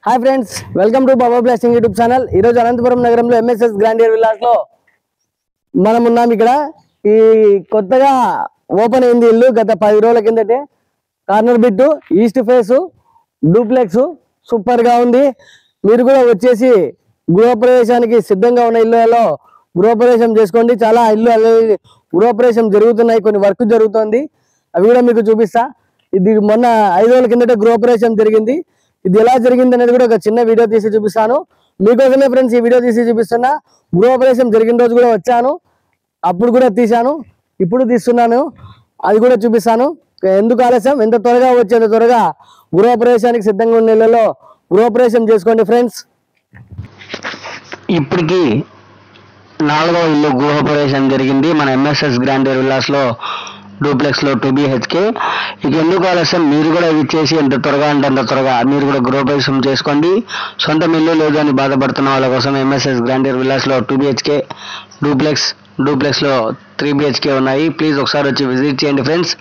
Hi friends, welcome to Baba blasting YouTube channel. ఈరోజు అనంతపురం నగరంలో MSS grandeur villas లో మనం ఉన్నాం. ఇక్కడ ఈ కొత్తగా ఓపెన్ అయింది ఇల్లు. గత 10 రోజుల కిందటే corner bit, east face, duplex super గా ఉంది. మీరు కూడా వచ్చేసి గృహప్రవేశానికి సిద్ధంగా ఉన్న ఇల్లులో గృహప్రవేశం చేసుకోండి. చాలా ఇల్లు గృహప్రవేశం జరుగుతున్నాయి, కొన్ని వర్క్ జరుగుతుంది, అవి కూడా మీకు చూపిస్తా. ఇది మొన్న 5 రోజుల కిందట గృహప్రవేశం జరిగింది. ఇది ఎలా జరిగింది అనేది కూడా ఒక చిన్న వీడియో తీసి చూపిస్తాను మీకోసమే ఫ్రెండ్స్. ఈ వీడియో తీసి చూపిస్తున్నా. గృహప్రవేశం జరిగిన రోజు కూడా వచ్చాను, అప్పుడు కూడా తీశాను, ఇప్పుడు తీస్తున్నాను, అది కూడా చూపిస్తాను. ఎందుకు ఆలస్యం, ఎంత త్వరగా వచ్చేంత త్వరగా గృహప్రవేశానికి సిద్ధంగా ఉన్న ఇళ్లలో గృహప్రవేశం చేసుకోండి ఫ్రెండ్స్. ఇప్పటికి 4వ ఇల్లు గృహప్రవేశం జరిగింది మన ఎంఎస్ఎస్ గ్రాండియర్ విల్లాస్ లో, డూప్లెక్స్ లో 2 BHK. ఇక ఎందుకు ఆలస్యం, మీరు కూడా ఇది చేసి ఎంత త్వరగా అంటే అంత త్వరగా మీరు కూడా గృహప్రవేశం చేసుకోండి. సొంత ఇల్లు లేదు అని బాధపడుతున్న వాళ్ళ కోసం ఎంఎస్ఎస్ గ్రాండియర్ విల్లాస్ లో 2 BHK, డూప్లెక్స్ లో 3 BHK ఉన్నాయి. ప్లీజ్ ఒకసారి వచ్చి విజిట్ చేయండి ఫ్రెండ్స్.